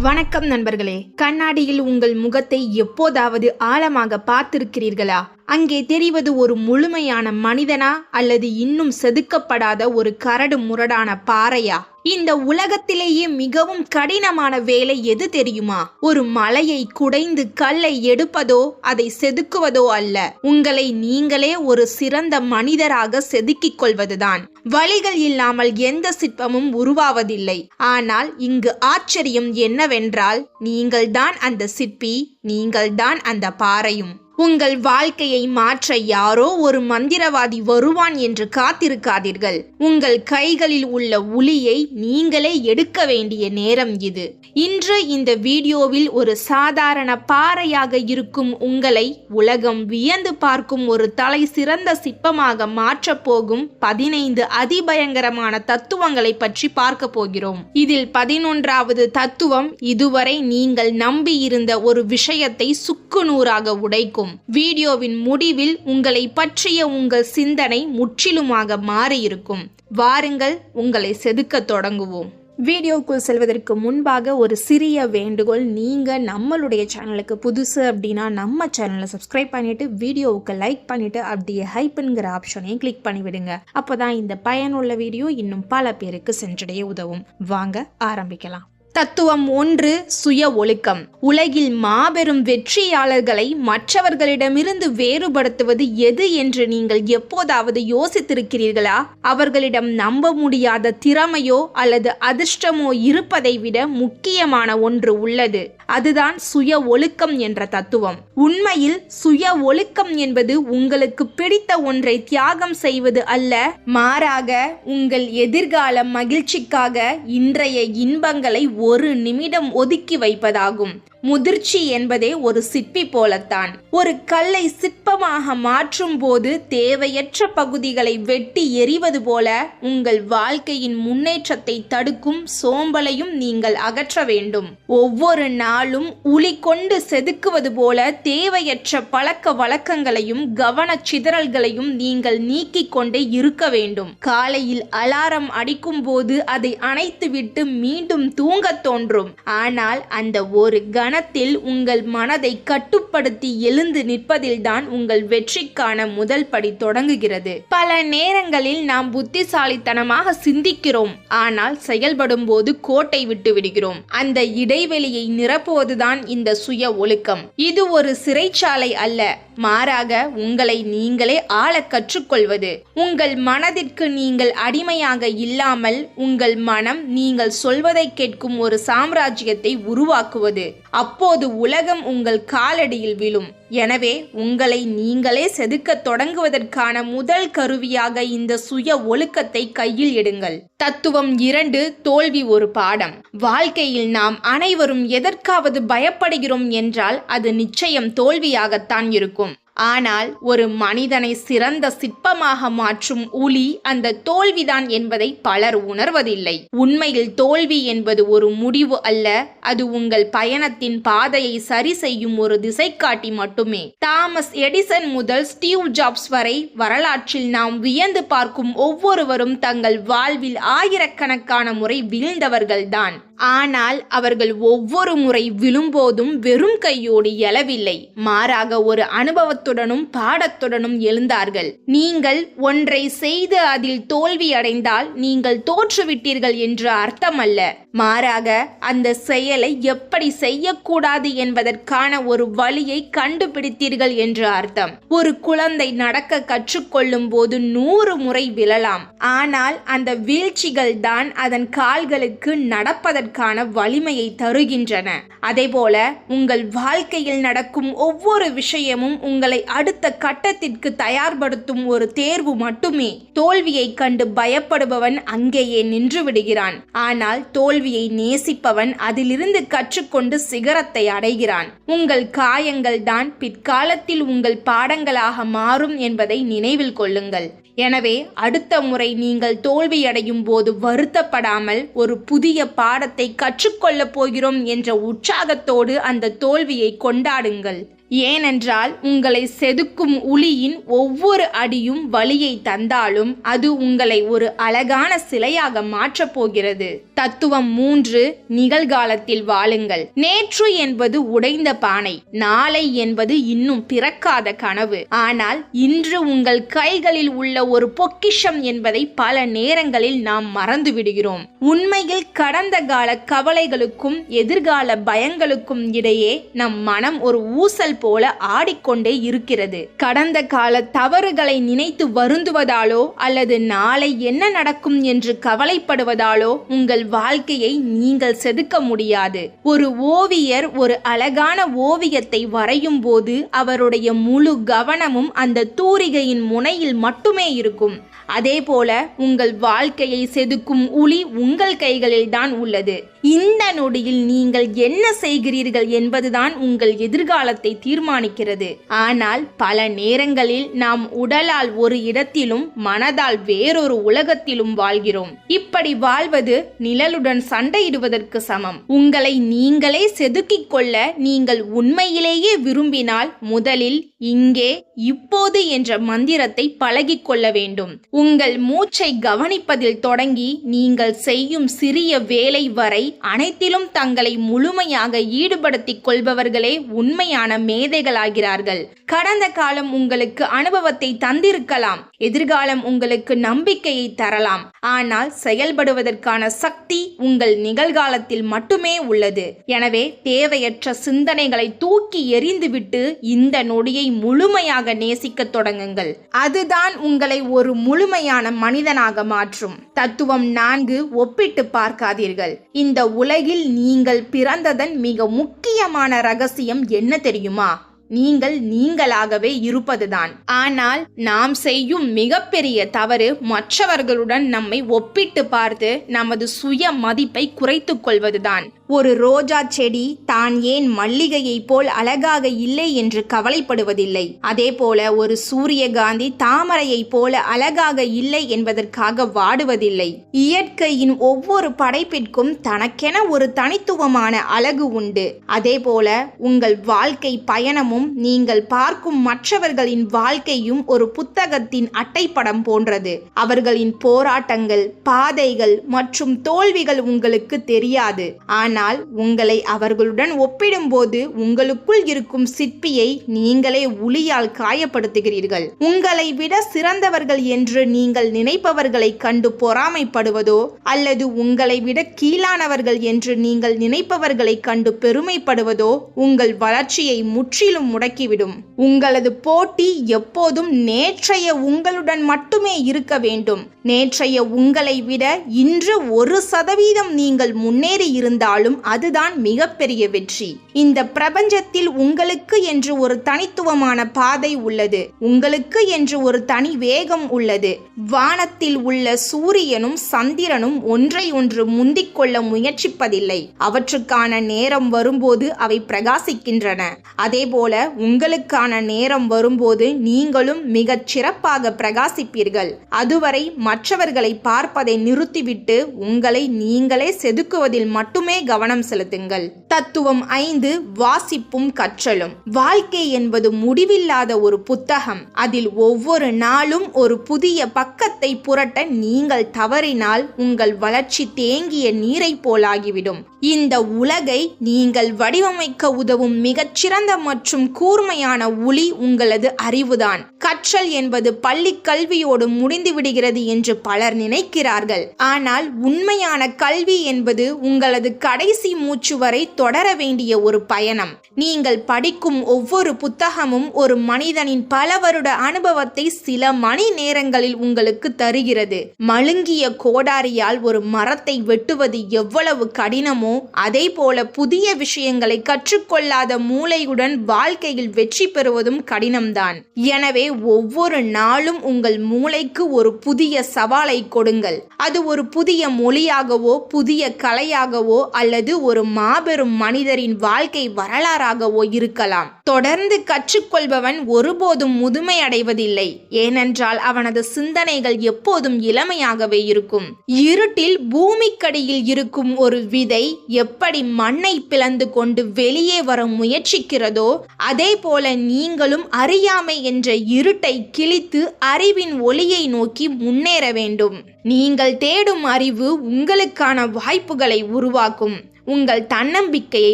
வணக்கம் நண்பர்களே. கண்ணாடியில் உங்கள் முகத்தை எப்போதாவது ஆழமாக பார்த்திருக்கிறீர்களா? அங்கே தெரிவது ஒரு முழுமையான மனிதனா அல்லது இன்னும் செதுக்கப்படாத ஒரு கரடு முரடான பாறையா? இந்த உலகத்திலேயே மிகவும் கடினமான வேலை எது தெரியுமா? ஒரு மலையை குடைந்து கல்லை எடுப்பதோ அதை செதுக்குவதோ அல்ல, உங்களை நீங்களே ஒரு சிறந்த மனிதராக செதுக்கிக் கொள்வதுதான். வழிகள் இல்லாமல் எந்த சிற்பமும் உருவாவதில்லை. ஆனால் இங்கு ஆச்சரியம் என்னவென்றால், நீங்கள்தான் அந்த சிற்பி, நீங்கள்தான் அந்த பாறையும். உங்கள் வாழ்க்கையை மாற்ற யாரோ ஒரு மந்திரவாதி வருவான் என்று காத்திருக்காதீர்கள். உங்கள் கைகளில் உள்ள உளியை நீங்களே எடுக்க வேண்டிய நேரம் இது. இன்று இந்த வீடியோவில் ஒரு சாதாரண பாறையாக இருக்கும் உங்களை உலகம் வியந்து பார்க்கும் ஒரு தலை சிறந்த சிற்பமாக மாற்றப் போகும் 15 அதிபயங்கரமான தத்துவங்களை பற்றி பார்க்க போகிறோம். இதில் 11வது தத்துவம் இதுவரை நீங்கள் நம்பி இருந்த ஒரு விஷயத்தை சுக்குநூறாக உடைக்கும். வீடியோவின் முடிவில் உங்களை பற்றிய உங்கள் சிந்தனை முற்றிலுமாக மாறியிருக்கும். வாருங்கள், உங்களை செதுக்க தொடங்குவோம். வீடியோக்குள் செல்வதற்கு முன்பாக ஒரு சிறிய வேண்டுகோள். நீங்கள் நம்மளுடைய சேனலுக்கு புதுசு அப்படின்னா நம்ம சேனலை சப்ஸ்கிரைப் பண்ணிட்டு வீடியோவுக்கு லைக் பண்ணிட்டு அப்படியே ஹைப்ங்கிற ஆப்ஷனையும் கிளிக் பண்ணிவிடுங்க. அப்போதான் இந்த பயனுள்ள வீடியோ இன்னும் பல பேருக்கு சென்றடைய உதவும். வாங்க ஆரம்பிக்கலாம். தத்துவம் 1, சுய ஒழுக்கம். உலகில் மாபெரும் வெற்றியாளர்களை மற்றவர்களிடமிருந்து வேறுபடுத்துவது எது என்று நீங்கள் எப்போதாவது யோசித்திருக்கிறீர்களா? அவர்களிடம் நம்ப முடியாத திறமையோ அல்லது அதிர்ஷ்டமோ இருப்பதை விட முக்கியமான ஒன்று உள்ளது. அதுதான் சுய ஒழுக்கம் என்ற தத்துவம். உண்மையில் சுய ஒழுக்கம் என்பது உங்களுக்கு பிடித்த ஒன்றை தியாகம் செய்வது அல்ல, மாறாக உங்கள் எதிர்கால மகிழ்ச்சிக்காக இன்றைய இன்பங்களை ஒரு நிமிடம் ஒதுக்கி வைப்பதாகும். முதிர்ச்சி என்பதே ஒரு சிற்பி போலத்தான். ஒரு கல்லை சிற்பமாக மாற்றும் போது தேவையற்ற பகுதிகளை வெட்டி எறிவது போல உங்கள் வாழ்க்கையின் முன்னேற்றத்தை தடுக்கும் சோம்பலையும் நீங்கள் அகற்ற வேண்டும். ஒவ்வொரு நாளும் உளி கொண்டு செதுக்குவது போல தேவையற்ற பழக்க வழக்கங்களையும் கவனச்சிதறல்களையும் நீங்கள் நீக்கிக் கொண்டே இருக்க வேண்டும். காலையில் அலாரம் அடிக்கும் போது அதை அணைத்துவிட்டு மீண்டும் தூங்க தோன்றும். ஆனால் அந்த ஒரு கணத்தில் உங்கள் மனதை கட்டுப்படுத்தி எழுந்து நிற்பதில்தான் உங்கள் வெற்றிக்கான முதல் படி தொடங்குகிறது. பல நேரங்களில் நாம் புத்திசாலித்தனமாக சிந்திக்கிறோம், ஆனால் செயல்படும் போது கோட்டை விட்டு விடுகிறோம். அந்த இடைவெளியை நிரப்புவதுதான் இந்த சுய ஒழுக்கம். இது ஒரு சிறைச்சாலை அல்ல, மாறாக உங்களை நீங்களே ஆள கற்றுக்கொள்வது. உங்கள் மனதிற்கு நீங்கள் அடிமையாக இல்லாமல் உங்கள் மனம் நீங்கள் சொல்வதை கேட்கும் ஒரு சாம்ராஜ்யத்தை உருவாக்குவது. அப்போது உலகம் உங்கள் காலடியில் விழும். எனவே உங்களை நீங்களே செதுக்க தொடங்குவதற்கான முதல் கருவியாக இந்த சுய ஒழுக்கத்தை கையில் எடுங்கள். தத்துவம் 2, தோல்வி ஒரு பாடம். வாழ்க்கையில் நாம் அனைவரும் எதற்காவது பயப்படுகிறோம் என்றால் அது நிச்சயம் தோல்வியாகத்தான் இருக்கும். ஆனால் ஒரு மனிதனை சிறந்த சிற்பமாக மாற்றும் உளி அந்த தோல்விதான் என்பதை பலர் உணர்வதில்லை. உண்மையில் தோல்வி என்பது ஒரு முடிவு அல்ல, அது உங்கள் பயணத்தின் பாதையை சரி செய்யும் ஒரு திசைக்காட்டி மட்டுமே. தாமஸ் எடிசன் முதல் ஸ்டீவ் ஜாப்ஸ் வரை வரலாற்றில் நாம் வியந்து பார்க்கும் ஒவ்வொருவரும் தங்கள் வாழ்வில் ஆயிரக்கணக்கான முறை வீழ்ந்தவர்கள்தான். ஆனால் அவர்கள் ஒவ்வொரு முறை விழும்போதும் வெறும் கையோடு எழவில்லை, மாறாக ஒரு அனுபவத்துடனும் பாடத்துடனும் எழுந்தார்கள். நீங்கள் ஒன்றை செய்து அதில் தோல்வி அடைந்தால் நீங்கள் தோற்றுவிட்டீர்கள் என்று அர்த்தமல்ல, மாறாக அந்த செயலை எப்படி செய்யக்கூடாது என்பதற்கான ஒரு வழியை கண்டுபிடித்தீர்கள் என்று அர்த்தம். ஒரு குழந்தை நடக்க கற்றுக்கொள்ளும் போது 100 முறை விழலாம், ஆனால் அந்த வீழ்ச்சிகள் தான் அதன் கால்களுக்கு நடப்பதற்கான வலிமையை தருகின்றன. அதேபோல உங்கள் வாழ்க்கையில் நடக்கும் ஒவ்வொரு விஷயமும் உங்களை அடுத்த கட்டத்திற்கு தயார்படுத்தும் ஒரு தேர்வு மட்டுமே. தோல்வியை கண்டு பயப்படுபவன் அங்கேயே நின்று விடுகிறான், ஆனால் தோல்வியை நேசிப்பவன் அதிலிருந்து கற்றுக்கொண்டு சிகரத்தை அடைகிறான். உங்கள் காயங்கள் தான் பிற்காலத்தில் உங்கள் பாடங்களாக மாறும் என்பதை நினைவில் கொள்ளுங்கள். எனவே அடுத்த முறை நீங்கள் தோல்வியடையும் போது வருத்தப்படாமல் ஒரு புதிய பாடத்தை கற்றுக்கொள்ளப் போகிறோம் என்ற உற்சாகத்தோடு அந்த தோல்வியை கொண்டாடுங்கள். ஏனென்றால் உங்களை செதுக்கும் உளியின் ஒவ்வொரு அடியும் வலியை தந்தாலும் அது உங்களை ஒரு அழகான சிலையாக மாற்றப் போகிறது. தத்துவம் 3. நிகழ்காலத்தில் வாழுங்கள். நேற்று என்பது உடைந்த பானை, நாளை என்பது இன்னும் பிறக்காத கனவு. ஆனால் இன்று உங்கள் கைகளில் உள்ள ஒரு பொக்கிஷம் என்பதை பல நேரங்களில் நாம் மறந்து விடுகிறோம். உண்மையில் கடந்த கால கவலைகளுக்கும் எதிர்கால பயங்களுக்கும் இடையே நம் மனம் ஒரு ஊசல் போல ஆடிக்கொண்டே இருக்கிறது. கடந்த கால தவறுகளை நினைத்து வருந்துவதாலோ அல்லது நாளை என்ன நடக்கும் என்று கவலைப்படுவதாலோ உங்கள் வாழ்க்கையை நீங்கள் செதுக்க முடியாது. ஒரு ஓவியர் ஒரு அழகான ஓவியத்தை வரையும் போது அவருடைய முழு கவனமும் அந்த தூரிகையின் முனையில் மட்டுமே இருக்கும். அதே போல உங்கள் வாழ்க்கையை செதுக்கும் உளி உங்கள் கைகளில் தான் உள்ளது. இந்த நொடியில் நீங்கள் என்ன செய்கிறீர்கள் என்பதுதான் உங்கள் எதிர்காலத்தை தீர்மானிக்கிறது. ஆனால் பல நேரங்களில் நாம் உடலால் ஒரு இடத்திலும் மனதால் வேறொரு உலகத்திலும் வாழ்கிறோம். இப்படி வாழ்வது நிழலுடன் சண்டையிடுவதற்கு சமம். உங்களை நீங்களே செதுக்கிக் கொள்ள நீங்கள் உண்மையிலேயே விரும்பினால் முதலில் இங்கே இப்போது என்ற மந்திரத்தை பழகிக் கொள்ள வேண்டும். உங்கள் மூச்சை கவனிப்பதில் தொடங்கி நீங்கள் செய்யும் சிறிய வேலை வரை அனைத்திலும் தங்களை முழுமையாக ஈடுபடுத்திக் கொள்பவர்களே உண்மையான மேதைகளாகிறார்கள். கடந்த காலம் உங்களுக்கு அனுபவத்தை தந்திருக்கலாம், எதிர்காலம் உங்களுக்கு நம்பிக்கையை தரலாம். ஆனால் செயல்படுவதற்கான சக்தி உங்கள் நிகழ்காலத்தில் மட்டுமே உள்ளது. எனவே தேவையற்ற சிந்தனைகளை தூக்கி எறிந்துவிட்டு இந்த நொடியை முழுமையாக நேசிக்க தொடங்குங்கள். அதுதான் உங்களை ஒரு முழுமையான மனிதனாக மாற்றும். தத்துவம் 4. ஒப்பிட்டு பார்க்காதீர்கள். இந்த உலகில் நீங்கள் பிறந்ததன் மிக முக்கியமான ரகசியம் என்ன தெரியுமா? நீங்கள் நீங்களாகவே இருப்பதுதான். ஆனால் நாம் செய்யும் மிகப்பெரிய தவறு மற்றவர்களுடன் நம்மை ஒப்பிட்டு பார்த்து நமது சுய மதிப்பை குறைத்துக் கொள்வதுதான். ஒரு ரோஜா செடி தான் ஏன் மல்லிகையை போல் அழகாக இல்லை என்று கவலைப்படுவதில்லை. அதே போல ஒரு சூரியகாந்தி தாமரையை போல அழகாக இல்லை என்பதற்காக வாடுவதில்லை. இயற்கையின் ஒவ்வொரு படைப்பிற்கும் தனக்கென ஒரு தனித்துவமான அழகு உண்டு. அதே போல உங்கள் வாழ்க்கை பயணமும் நீங்கள் பார்க்கும் மற்றவர்களின் வாழ்க்கையும் ஒரு புத்தகத்தின் அட்டைப்படம் போன்றது. அவர்களின் போராட்டங்கள், பாதைகள் மற்றும் தோல்விகள் உங்களுக்கு தெரியாது. ஆனால் உங்களை அவர்களுடன் ஒப்பிடும்போது உங்களுக்குள் இருக்கும் சிற்பியை நீங்களே உளியால் காயப்படுத்துகிறீர்கள். உங்களை விட சிறந்தவர்கள் என்று நீங்கள் நினைப்பவர்களை கண்டு பொறாமைப்படுவதோ அல்லது உங்களை விட கீழானவர்கள் என்று நீங்கள் நினைப்பவர்களை கண்டு பெருமைப்படுவதோ உங்கள் வளர்ச்சியை முற்றிலும் முடக்கிவிடும். உங்களது போட்டி எப்போதும் நேற்றைய உங்களுடன் மட்டுமே இருக்க வேண்டும். நேற்றைய உங்களை விட இன்று 1% நீங்கள் முன்னேறி இருந்தாலும் அதுதான் மிகப்பெரிய வெற்றி. இந்த பிரபஞ்சத்தில் உங்களுக்கு என்று ஒரு தனித்துவமான பாதை உள்ளது. உங்களுக்கு என்று ஒரு தனி வேகம் உள்ளது. வானத்தில் உள்ள சூரியனும் சந்திரனும் ஒன்றை ஒன்று முந்திக் கொள்ள முயற்சிப்பதில்லை. அவற்றுக்கான நேரம் வரும்போது அவை பிரகாசிக்கின்றன. அதே போல உங்களுக்கான நேரம் வரும்போது நீங்களும் மிகச் சிறப்பாக பிரகாசிப்பீர்கள். அதுவரை மற்றவர்களை பார்ப்பதை நிறுத்திவிட்டு உங்களை நீங்களே செதுக்குவதில் மட்டுமே கவனம் செலுத்துங்கள். தத்துவம் 5. வாசிப்பும் கற்றலும். வாழ்க்கை என்பது முடிவில்லாத ஒரு புத்தகம். அதில் ஒவ்வொரு நாளும் ஒரு புதிய பக்கத்தை புரட்ட நீங்கள் தவறினால் உங்கள் வளர்ச்சி தேங்கிய நீரை போலாகிவிடும். இந்த உலகை நீங்கள் வடிவமைக்க உதவும் மிகச்சிறந்த மற்றும் கூர்மையான ஒளி உங்களது அறிவுதான். கற்றல் என்பது பள்ளி கல்வியோடு முடிந்து விடுகிறது என்று பலர் நினைக்கிறார்கள். ஆனால் உண்மையான கல்வி என்பது உங்களது கடைசி மூச்சு வரை தொடர வேண்டிய ஒரு பயணம். நீங்கள் படிக்கும் ஒவ்வொரு புத்தகமும் ஒரு மனிதனின் பல வருட அனுபவத்தை சில மணி நேரங்களில் உங்களுக்கு தருகிறது. மழுங்கிய கோடாரியால் ஒரு மரத்தை வெட்டுவது எவ்வளவு கடினமோ அதே போல புதிய விஷயங்களை கற்றுக்கொள்ளாத மூளையுடன் வாழ்க்கையில் வெற்றி பெறுவதும் கடினம்தான். எனவே ஒவ்வொரு நாளும் உங்கள் மூளைக்கு ஒரு புதிய சவாலை கொடுங்கள். அது ஒரு புதிய மொழியாகவோ புதிய கலையாகவோ அல்லது ஒரு மாபெரும் செயல்படும் மனிதரின் வாழ்க்கை வரலாறாகவோ இருக்கலாம். தொடர்ந்து கற்றுக்கொள்பவன் ஒருபோதும் முதுமை அடைவதில்லை. ஏனென்றால் அவனது சிந்தனைகள் எப்போதும் இளமையாகவே இருக்கும். இருட்டில் பூமிக்கடியில் இருக்கும் ஒரு விதை எப்படி மண்ணை பிளந்து கொண்டு வெளியே வர முயற்சிக்கிறதோ அதே போல நீங்களும் அறியாமை என்ற இருட்டை கிழித்து அறிவின் ஒளியை நோக்கி முன்னேற வேண்டும். நீங்கள் தேடும் அறிவு உங்களுக்கான வாய்ப்புகளை உருவாக்கும், உங்கள் தன்னம்பிக்கையை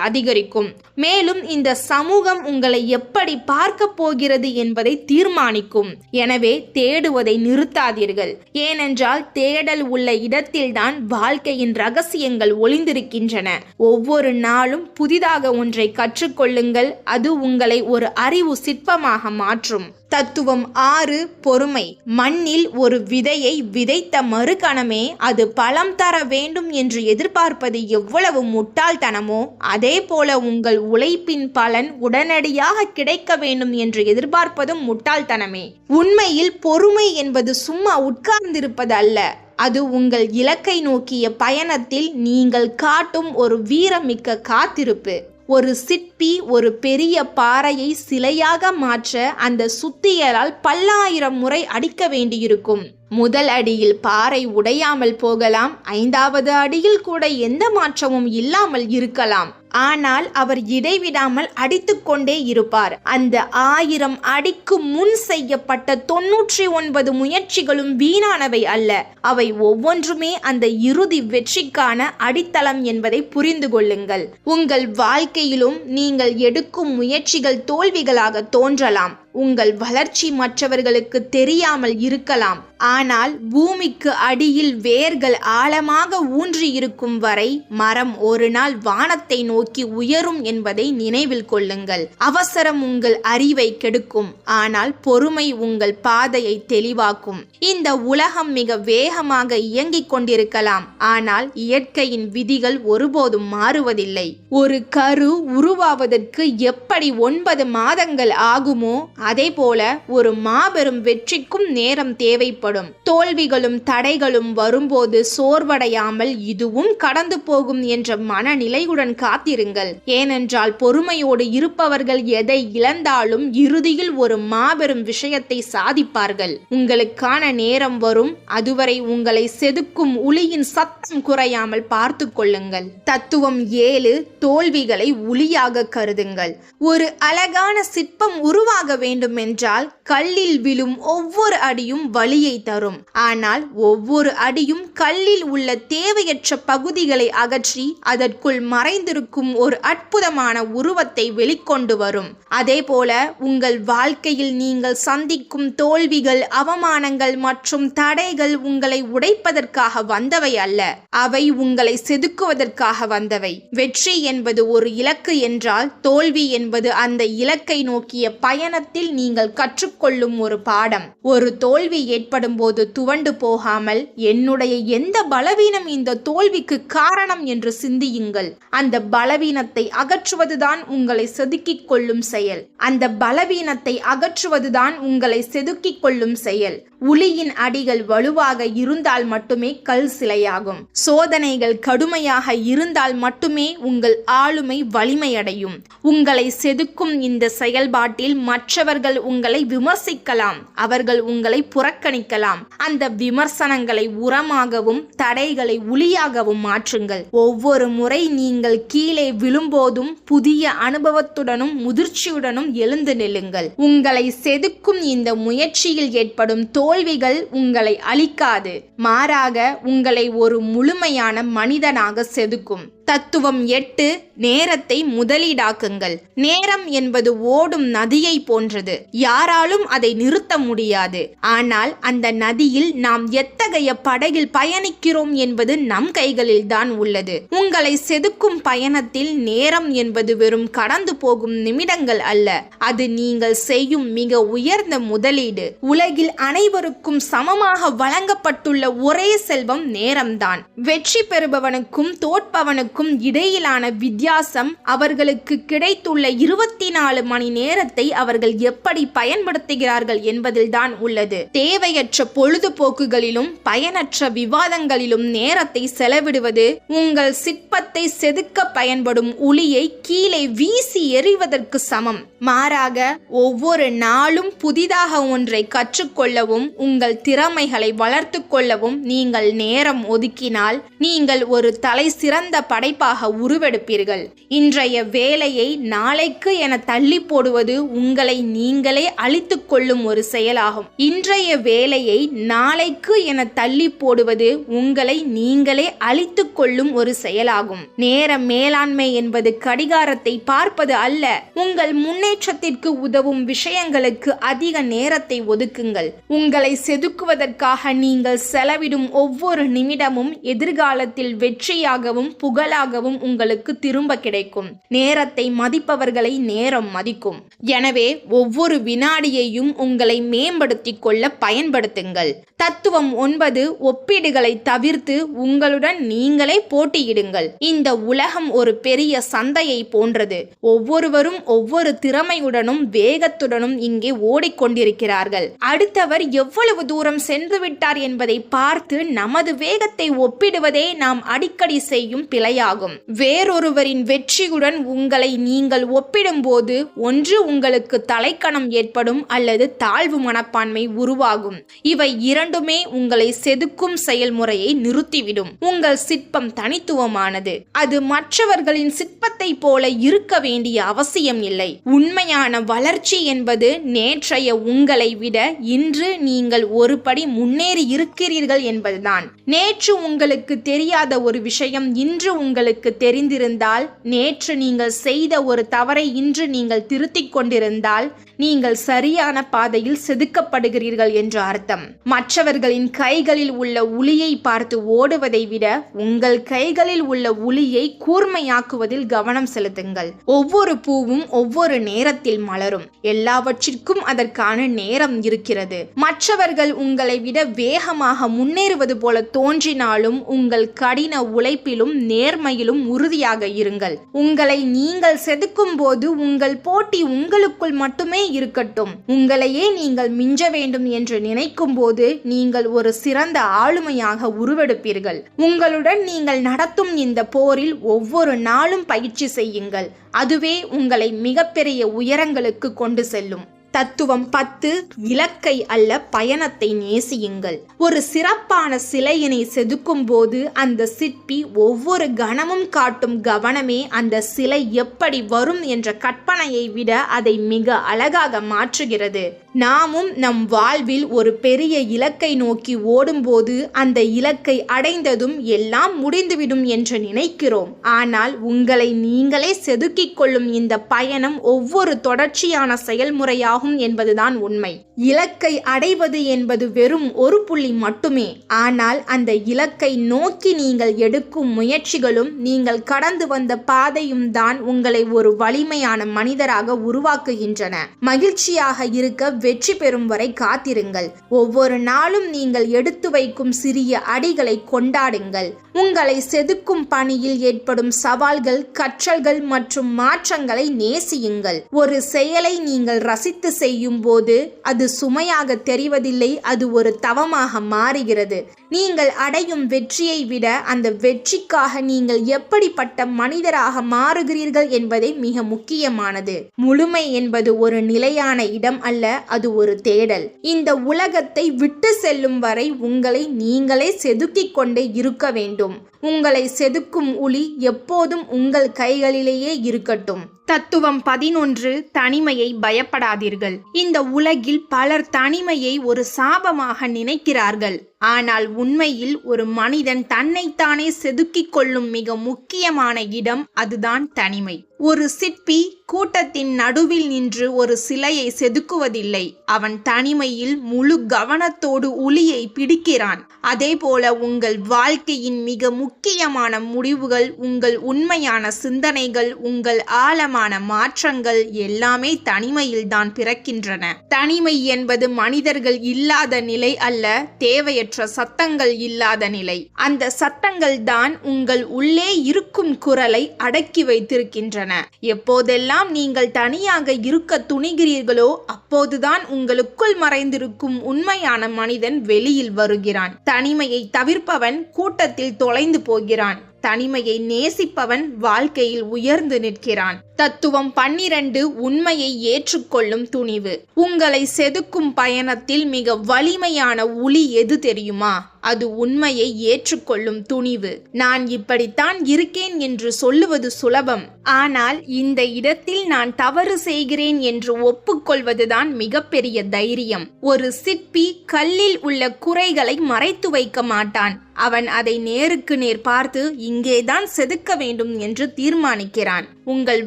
அதிகரிக்கும். மேலும் இந்த சமூகம் உங்களை எப்படி பார்க்க போகிறது என்பதை தீர்மானிக்கும். எனவே தேடுவதை நிறுத்தாதீர்கள். ஏனென்றால் தேடல் உள்ள இடத்தில்தான் வாழ்க்கையின் ரகசியங்கள் ஒளிந்திருக்கின்றன. ஒவ்வொரு நாளும் புதிதாக ஒன்றை கற்றுக்கொள்ளுங்கள். அது உங்களை ஒரு அறிவு சிற்பமாக மாற்றும். தத்துவம் 6 பொறுமை. மண்ணில் ஒரு விதையை விதைத்த மறுகணமே அது பழம் தர வேண்டும் என்று எதிர்பார்ப்பது எவ்வளவு முட்டாள்தனமோ அதே போல உங்கள் உழைப்பின் பலன் உடனடியாக கிடைக்க வேண்டும் என்று எதிர்பார்ப்பதும் முட்டாள்தனமே. உண்மையில் பொறுமை என்பது சும்மா உட்கார்ந்திருப்பது அல்ல. அது உங்கள் இலக்கை நோக்கிய பயணத்தில் நீங்கள் காட்டும் ஒரு வீரமிக்க காத்திருப்பு. ஒரு சிற்பி ஒரு பெரிய பாறையை சிலையாக மாற்ற அந்த சுத்தியலால் பல்லாயிரம் முறை அடிக்க வேண்டியிருக்கும். முதல் அடியில் பாறை உடையாமல் போகலாம், 5வது அடியில் கூட எந்த மாற்றமும் இல்லாமல் இருக்கலாம். ஆனால் அவர் இடைவிடாமல் அடித்துக்கொண்டே இருப்பார். அந்த 1000 அடிக்கு முன் செய்யப்பட்ட 99 முயற்சிகளும் வீணானவை அல்ல. அவை ஒவ்வொன்றுமே அந்த இறுதி வெற்றிக்கான அடித்தளம் என்பதை புரிந்து கொள்ளுங்கள். உங்கள் வாழ்க்கையிலும் நீங்கள் எடுக்கும் முயற்சிகள் தோல்விகளாக தோன்றலாம். உங்கள் வளர்ச்சி மற்றவர்களுக்கு தெரியாமல் இருக்கலாம். ஆனால் பூமிக்கு அடியில் வேர்கள் ஆழமாக ஊன்றி இருக்கும் வரை மரம் ஒரு நாள் வானத்தை நோக்கி உயரும் என்பதை நினைவில் கொள்ளுங்கள். அவசரம் உங்கள் அறிவை கெடுக்கும், ஆனால் பொறுமை உங்கள் பாதையை தெளிவாக்கும். இந்த உலகம் மிக வேகமாக இயங்கிக் கொண்டிருக்கலாம், ஆனால் இயற்கையின் விதிகள் ஒருபோதும் மாறுவதில்லை. ஒரு கரு உருவாவதற்கு எப்படி 9 மாதங்கள் ஆகுமோ அதே போல ஒரு மாபெரும் வெற்றிக்கும் நேரம் தேவைப்படும். தோல்விகளும் தடைகளும் வரும்போது சோர்வடையாமல் இதுவும் கடந்து போகும் என்ற மனநிலையுடன் காத்திருங்கள். ஏனென்றால் பொறுமையோடு இருப்பவர்கள் எதை இழந்தாலும் இறுதியில் ஒரு மாபெரும் விஷயத்தை சாதிப்பார்கள். உங்களுக்கான நேரம் வரும். அதுவரை உங்களை செதுக்கும் உளியின் சத்தம் குறையாமல் பார்த்து கொள்ளுங்கள். தத்துவம் 7 தோல்விகளை உளியாக கருதுங்கள். ஒரு அழகான சிற்பம் உருவாக வேண்டும் என்றால் கல்லில் விழும் ஒவ்வொரு அடியும் வலியை தரும். ஆனால் ஒவ்வொரு அடியும் கல்லில் உள்ள தேவையற்ற பகுதிகளை அகற்றி அதற்குள் மறைந்திருக்கும் ஒரு அற்புதமான உருவத்தை வெளிக்கொண்டு வரும். அதே போல உங்கள் வாழ்க்கையில் நீங்கள் சந்திக்கும் தோல்விகள், அவமானங்கள் மற்றும் தடைகள் உங்களை உடைப்பதற்காக வந்தவை அல்ல. அவை உங்களை செதுக்குவதற்காக வந்தவை. வெற்றி என்பது ஒரு இலக்கு என்றால் தோல்வி என்பது அந்த இலக்கை நோக்கிய பயணத்தில் நீங்கள் கற்றுக்கொள்ளும் ஒரு பாடம். ஒரு தோல்வி ஏற்படும் போது துவண்டு போகாமல் என்னுடைய எந்த பலவீனம் இந்த தோல்விக்கு காரணம் என்று சிந்தியுங்கள். அந்த பலவீனத்தை அகற்றுவதுதான் உங்களை செதுக்கிக் கொள்ளும் செயல். அந்த பலவீனத்தை அகற்றுவதுதான் உங்களை செதுக்கிக் கொள்ளும் செயல். உளியின் அடிகள் வலுவாக இருந்தால் மட்டுமே கல் சிலையாகும். சோதனைகள் கடுமையாக இருந்தால் மட்டுமே உங்கள் ஆளுமை வலிமையடையும். உங்களை செதுக்கும் இந்த செயல்பாட்டில் மற்றவர்கள் உங்களை விமர்சிக்கலாம், அவர்கள் உங்களை புறக்கணிக்கலாம். அந்த விமர்சனங்களை உரமாகவும் தடைகளை உளியாகவும் மாற்றுங்கள். ஒவ்வொரு முறை நீங்கள் கீழே விழும்போதும் புதிய அனுபவத்துடனும் முதிர்ச்சியுடனும் எழுந்து நில்லுங்கள். உங்களை செதுக்கும் இந்த முயற்சியில் ஏற்படும் தோல்விகள் உங்களை அழிக்காது, மாறாக உங்களை ஒரு முழுமையான மனிதனாக செதுக்கும். தத்துவம் 8 நேரத்தை முதலீடாக்குங்கள். நேரம் என்பது ஓடும் நதியை போன்றது. யாராலும் அதை நிறுத்த முடியாது. ஆனால் அந்த நதியில் நாம் எத்தகைய படகில் பயணிக்கிறோம் என்பது நம் கைகளில் தான் உள்ளது. உங்களை செதுக்கும் பயணத்தில் நேரம் என்பது வெறும் கடந்து போகும் நிமிடங்கள் அல்ல. அது நீங்கள் செய்யும் மிக உயர்ந்த முதலீடு. உலகில் அனைவருக்கும் சமமாக வழங்கப்பட்டுள்ள ஒரே செல்வம் நேரம்தான். வெற்றி பெறுபவனுக்கும் தோற்பவனுக்கும் சிற்பங்களுக்கும் இடையிலான வித்தியாசம் அவர்களுக்கு கிடைத்துள்ள 24 மணி நேரத்தை அவர்கள் எப்படி பயன்படுத்துகிறார்கள் என்பதில்தான் உள்ளது. தேவையற்ற பொழுதுபோக்குகளிலும் பயனற்ற விவாதங்களிலும் நேரத்தை செலவிடுவது உங்கள் சிற்பத்தை செதுக்க பயன்படும் உளியை கீழே வீசி எறிவதற்கு சமம். மாறாக ஒவ்வொரு நாளும் புதிதாக ஒன்றை கற்றுக்கொள்ளவும் உங்கள் திறமைகளை வளர்த்து கொள்ளவும் நீங்கள் நேரம் ஒதுக்கினால் நீங்கள் ஒரு தலை சிறந்த படைப்பாக உருவெடுப்பீர்கள். இன்றைய வேலையை நாளைக்கு என தள்ளி போடுவது உங்களை நீங்களே அழித்துக் கொள்ளும் ஒரு செயலாகும். இன்றைய வேலையை நாளைக்கு என தள்ளி போடுவது உங்களை நீங்களே அழித்துக் கொள்ளும் ஒரு செயலாகும். நேர மேலாண்மை என்பது கடிகாரத்தை பார்ப்பது அல்ல. உங்கள் முன்னேற்றத்திற்கு உதவும் விஷயங்களுக்கு அதிக நேரத்தை ஒதுக்குங்கள். உங்களை செதுக்குவதற்காக நீங்கள் செலவிடும் ஒவ்வொரு நிமிடமும் எதிர்காலத்தில் வெற்றியாகவும் புகழாகவும் உங்களுக்கு திரும்ப கிடைக்கும். நேரத்தை மதிப்பவர்களை நேரம் மதிக்கும். எனவே ஒவ்வொரு வினாடியையும் உங்களை மேம்படுத்திக் கொள்ள பயன்படுத்துங்கள். தத்துவம் 9 ஒப்பீடுகளை தவிர்த்து உங்களுடன் நீங்களே போட்டியிடுங்கள். இந்த உலகம் ஒரு பெரிய சந்தையை போன்றது. ஒவ்வொருவரும் ஒவ்வொரு திறமையுடனும் வேகத்துடனும் இங்கே ஓடிக்கொண்டிருக்கிறார்கள். அடுத்தவர் எவ்வளவு தூரம் சென்று விட்டார் என்பதை பார்த்து நமது வேகத்தை ஒப்பிடுவதே நாம் அடிக்கடி செய்யும் பிழையாகும். வேறொருவரின் வெற்றியுடன் உங்களை நீங்கள் ஒப்பிடும்போது ஒன்று உங்களுக்கு தலைக்கணம் ஏற்படும் அல்லது தாழ்வு மனப்பான்மை உருவாகும். இவை இரண்டுமே உங்களை செதுக்கும் செயல்முறையை நிறுத்திவிடும். உங்கள் சிற்பம் தனித்துவமானது. அது மற்றவர்களின் சிற்பத்தை போல இருக்க வேண்டிய அவசியம் இல்லை. உண்மையான வளர்ச்சி என்பது நேற்றைய உங்களை விட இன்று நீங்கள் ஒரு படி முன்னேறி இருக்கிறீர்கள் என்பதுதான். நேற்று உங்களுக்கு தெரியாத ஒரு விஷயம் இன்று உங்களுக்கு தெரிந்திருந்தால், நேற்று நீங்கள் செய்த ஒரு தவறை இன்று நீங்கள் திருத்திக் கொண்டிருந்தால் நீங்கள் சரியான பாதையில் செதுக்கப்படுகிறீர்கள் என்று அர்த்தம். மற்றவர்களின் கைகளில் உள்ள உளியை பார்த்து ஓடுவதை விட உங்கள் கைகளில் உள்ள உளியை கூர்மையாக்குவதில் கவனம் செலுத்துங்கள். ஒவ்வொரு பூவும் ஒவ்வொரு நேரத்தில் மலரும். எல்லாவற்றிற்கும் அதற்கான நேரம் இருக்கிறது. மற்றவர்கள் உங்களை விட வேகமாக முன்னேறுவது போல தோன்றினாலும் உங்கள் கடின உழைப்பிலும் நேர்மையிலும் உறுதியாக இருங்கள். உங்களை நீங்கள் செதுக்கும் போது உங்கள் போட்டி உங்களுக்குள் மட்டுமே இருக்கட்டும். உங்களையே நீங்கள் மிஞ்ச வேண்டும் என்று நினைக்கும் போது நீங்கள் ஒரு சிறந்த ஆளுமையாக உருவெடுப்பீர்கள். உங்களுடன் நீங்கள் நடத்தும் இந்த போரில் ஒவ்வொரு நாளும் பயிற்சி செய்யுங்கள். அதுவே உங்களை மிகப்பெரிய உயரங்களுக்கு கொண்டு செல்லும். தத்துவம் 10 இலக்கை அல்ல பயணத்தை நேசியுங்கள். ஒரு சிறப்பான சிலையினை செதுக்கும் போது அந்த சிற்பி ஒவ்வொரு கணமும் காட்டும் கவனமே அந்த சிலை எப்படி வரும் என்ற கற்பனையை விட அதை மிக அழகாக மாற்றுகிறது. நாமும் நம் வாழ்வில் ஒரு பெரிய இலக்கை நோக்கி ஓடும்போது அந்த இலக்கை அடைந்ததும் எல்லாம் முடிந்துவிடும் என்று நினைக்கிறோம். ஆனால் உங்களை நீங்களே செதுக்கிக் கொள்ளும் இந்த பயணம் ஒவ்வொரு தொடர்ச்சியான செயல்முறையாகும் என்பதுதான் உண்மை. இலக்கை அடைவது என்பது வெறும் ஒரு புள்ளி மட்டுமே. ஆனால் அந்த இலக்கை நோக்கி நீங்கள் எடுக்கும் முயற்சிகளும் நீங்கள் கடந்து வந்த பாதையும் தான் உங்களை ஒரு வலிமையான மனிதராக உருவாக்குகின்றன. மகிழ்ச்சியாக இருக்க வெற்றி பெறும் வரை காத்திருங்கள். ஒவ்வொரு நாளும் நீங்கள் எடுத்து வைக்கும் சிறிய அடிகளை கொண்டாடுங்கள். உங்களை செதுக்கும் பணியில் ஏற்படும் சவால்கள், கற்றல்கள் மற்றும் மாற்றங்களை நேசியுங்கள். ஒரு செயலை நீங்கள் ரசித்து செய்யும் போது அது சுமையாக தெரிவதில்லை, அது ஒரு தவமாக மாறுகிறது. நீங்கள் அடையும் வெற்றியை விட அந்த வெற்றிக்காக நீங்கள் எப்படிப்பட்ட மனிதராக மாறுகிறீர்கள் என்பதே மிக முக்கியமானது. முழுமை என்பது ஒரு நிலையான இடம் அல்ல, அது ஒரு தேடல். இந்த உலகத்தை விட்டு செல்லும் வரை உங்களை நீங்களே செதுக்கிக் கொண்டே இருக்க வேண்டும். உங்களை செதுக்கும் உளி எப்போதும் உங்கள் கைகளிலேயே இருக்கட்டும். தத்துவம் 11 தனிமையை பயப்படாதீர்கள். இந்த உலகில் பலர் தனிமையை ஒரு சாபமாக நினைக்கிறார்கள். ஆனால் உண்மையில் ஒரு மனிதன் தன்னைத்தானே செதுக்கிக் கொள்ளும் மிக முக்கியமான இடம் அதுதான் தனிமை. ஒரு சிற்பி கூட்டத்தின் நடுவில் நின்று ஒரு சிலையை செதுக்குவதில்லை. அவன் தனிமையில் முழு கவனத்தோடு உளியை பிடிக்கிறான். அதேபோல உங்கள் வாழ்க்கையின் மிக முக்கியமான முடிவுகள், உங்கள் உண்மையான சிந்தனைகள், உங்கள் ஆழமான விதமான மாற்றங்கள் எல்லாமே தனிமையில்தான் பிறக்கின்றன. தனிமை என்பது மனிதர்கள் இல்லாத நிலை அல்ல, தேவையற்ற சத்தங்கள் இல்லாத நிலை. அந்த சத்தங்கள் தான் உங்கள் உள்ளே இருக்கும் குரலை அடக்கி வைத்திருக்கின்றன. எப்போதெல்லாம் நீங்கள் தனியாக இருக்க துணிகிறீர்களோ அப்போதுதான் உங்களுக்குள் மறைந்திருக்கும் உண்மையான மனிதன் வெளியில் வருகிறான். தனிமையை தவிர்ப்பவன் கூட்டத்தில் தொலைந்து போகிறான். தனிமையை நேசிப்பவன் வாழ்க்கையில் உயர்ந்து நிற்கிறான். தத்துவம் 12 உண்மையை ஏற்றுக்கொள்ளும் துணிவு. உங்களை செதுக்கும் பயணத்தில் மிக வலிமையான உளி எது தெரியுமா? அது உண்மையை ஏற்றுக்கொள்ளும் துணிவு. நான் இப்படித்தான் இருக்கேன் என்று சொல்லுவது சுலபம். ஆனால் இந்த இடத்தில் நான் தவறு செய்கிறேன் என்று ஒப்புக்கொள்வதுதான் மிகப்பெரிய தைரியம். ஒரு சிற்பி கல்லில் உள்ள குறைகளை மறைத்து வைக்க மாட்டான். அவன் அதை நேருக்கு நேர் பார்த்து இங்கேதான் செதுக்க வேண்டும் என்று தீர்மானிக்கிறான். உங்கள்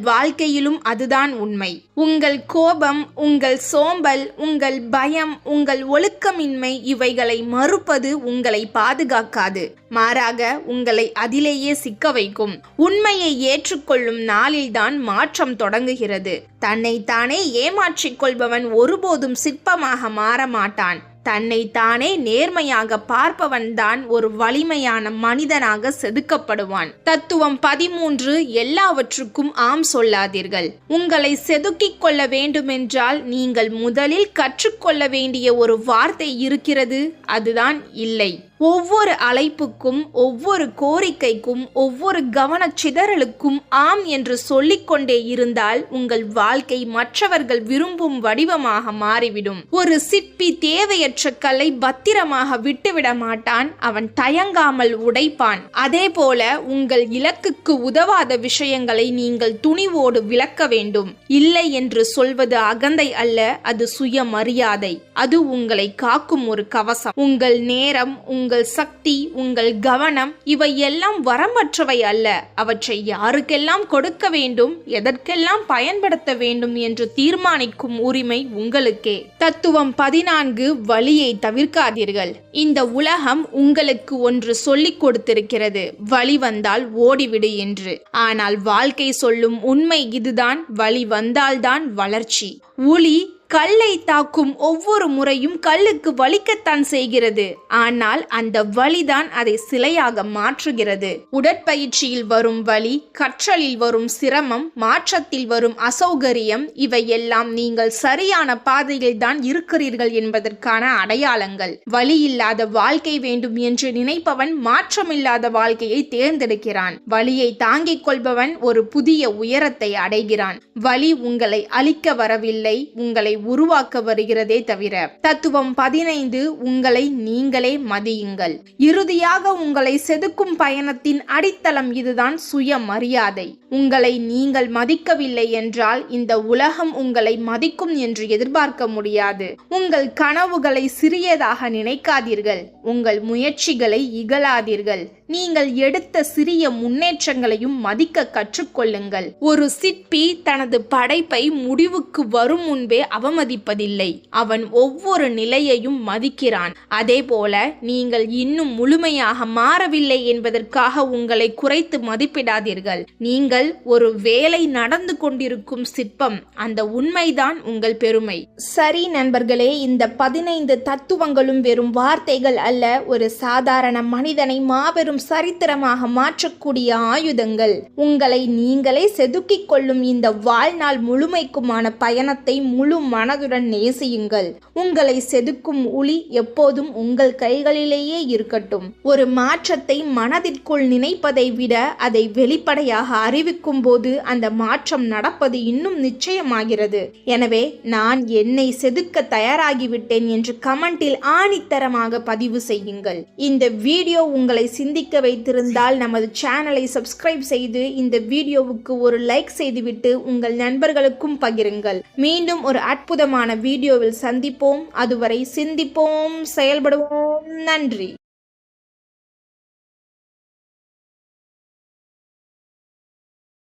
வாழ்க்கையிலும் அதுதான் உண்மை. உங்கள் கோபம், உங்கள் சோம்பல், உங்கள் பயம், உங்கள் ஒழுக்கமின்மை இவைகளை மறுப்பது உங்களை பாதுகாக்காது. மாறாக உங்களை அதிலேயே சிக்க வைக்கும். உண்மையை ஏற்றுக்கொள்ளும் நாளில்தான் மாற்றம் தொடங்குகிறது. தன்னைத்தானே ஏமாற்றிக் கொள்பவன் ஒருபோதும் சிற்பமாக மாற மாட்டான். தன்னைத்தானே நேர்மையாக பார்ப்பவன் தான் ஒரு வலிமையான மனிதனாக செதுக்கப்படுவான். தத்துவம் 13 எல்லாவற்றுக்கும் ஆம் சொல்லாதீர்கள். உங்களை செதுக்கிக் கொள்ள வேண்டுமென்றால் நீங்கள் முதலில் கற்றுக்கொள்ள வேண்டிய ஒரு வார்த்தை இருக்கிறது, அதுதான் இல்லை. ஒவ்வொரு அழைப்புக்கும், ஒவ்வொரு கோரிக்கைக்கும், ஒவ்வொரு கவனச்சிதறலுக்கும் ஆம் என்று சொல்லிக்கொண்டே இருந்தால் உங்கள் வாழ்க்கை மற்றவர்கள் விரும்பும் வடிவமாக மாறிவிடும். ஒரு சிற்பி தேவையற்ற கல்லை பத்திரமாக விட்டுவிட மாட்டான், அவன் தயங்காமல் உடைப்பான். அதே போல உங்கள் இலக்குக்கு உதவாத விஷயங்களை நீங்கள் துணிவோடு விளக்க வேண்டும். இல்லை என்று சொல்வது அகந்தை அல்ல, அது சுயமரியாதை. அது உங்களை காக்கும் ஒரு கவசம். உங்கள் நேரம், உங்கள் சக்தி, உங்கள் கவனம் இவையெல்லாம் வரம்பற்றவை அல்ல. அவற்றை யாருக்கெல்லாம் கொடுக்க வேண்டும், எதற்கெல்லாம் பயன்படுத்த வேண்டும் என்று தீர்மானிக்கும் உரிமை உங்களுக்கே. தத்துவம் 14 வலியை தவிர்க்காதீர்கள். இந்த உலகம் உங்களுக்கு ஒன்று சொல்லிக் கொடுத்திருக்கிறது, வலி வந்தால் ஓடிவிடு என்று. ஆனால் வாழ்க்கை சொல்லும் உண்மை இதுதான், வலி வந்தால்தான் வளர்ச்சி. உளி கல்லை தாக்கும் ஒவ்வொரு முறையும் கல்லுக்கு வலிக்கத்தான் செய்கிறது. ஆனால் அந்த வலிதான் அதை சிலையாக மாற்றுகிறது. உடற்பயிற்சியில் வரும் வலி, கற்றலில் வரும் சிரமம், மாற்றத்தில் வரும் அசௌகரியம் இவையெல்லாம் நீங்கள் சரியான பாதையில் தான் இருக்கிறீர்கள் என்பதற்கான அடையாளங்கள். வலி இல்லாத வாழ்க்கை வேண்டும் என்று நினைப்பவன் மாற்றமில்லாத வாழ்க்கையை தேர்ந்தெடுக்கிறான். வலியை தாங்கிக் கொள்பவன் ஒரு புதிய உயரத்தை அடைகிறான். வலி உங்களை அழிக்க வரவில்லை, உங்களை உருவாக்க வருகிறதே தவிர. தத்துவம் 15 உங்களை நீங்களே மதியுங்கள். இறுதியாக உங்களை செதுக்கும் பயணத்தின் அடித்தளம் இதுதான், சுயமரியாதை. உங்களை நீங்கள் மதிக்கவில்லை என்றால் இந்த உலகம் உங்களை மதிக்கும் என்று எதிர்பார்க்க முடியாது. உங்கள் கனவுகளை சிறியதாக நினைக்காதீர்கள். உங்கள் முயற்சிகளை இகழாதீர்கள். நீங்கள் எடுத்த சிறிய முன்னேற்றங்களையும் மதிக்க கற்றுக்கொள்ளுங்கள். ஒரு சிற்பி தனது படைப்பை முடிவுக்கு வரும் முன்பே அவமதிப்பதில்லை, அவன் ஒவ்வொரு நிலையையும் மதிக்கிறான். அதே போல நீங்கள் இன்னும் முழுமையாக மாறவில்லை என்பதற்காக உங்களை குறைத்து மதிப்பிடாதீர்கள். நீங்கள் ஒரு வேலை நடந்து கொண்டிருக்கும் சிற்பம், அந்த உண்மைதான் உங்கள் பெருமை. சரி நண்பர்களே, இந்த 15 தத்துவங்களும் வெறும் வார்த்தைகள் அல்ல, ஒரு சாதாரண மனிதனை மாபெரும் சரித்திரமாக மாற்றக்கூடிய ஆயுதங்கள். உங்களை நீங்களே செதுக்கிக் கொள்ளும் இந்த வாழ்நாள் முழுமைக்குமான பயணத்தை முழு மனதுடன் நேசியுங்கள். உங்களை செதுக்கும் உளி எப்போதும் உங்கள் கைகளிலேயே இருக்கட்டும். ஒரு மாற்றத்தை மனதிற்குள் நினைப்பதை விட அதை வெளிப்படையாக அறிவிக்கும் போது அந்த மாற்றம் நடப்பது இன்னும் நிச்சயமாகிறது. எனவே நான் என்னை செதுக்க தயாராகிவிட்டேன் என்று கமெண்டில் ஆணித்தரமாக பதிவு செய்யுங்கள். இந்த வீடியோ உங்களை சிந்திக்க வைத்திருந்தால் நமது சேனலை சப்ஸ்கிரைப் செய்து இந்த வீடியோவுக்கு ஒரு லைக் செய்துவிட்டு உங்கள் நண்பர்களுக்கும் பகிருங்கள். மீண்டும் ஒரு அற்புதமான வீடியோவில் சந்திப்போம். அதுவரை சிந்திப்போம், செயல்படுவோம். நன்றி.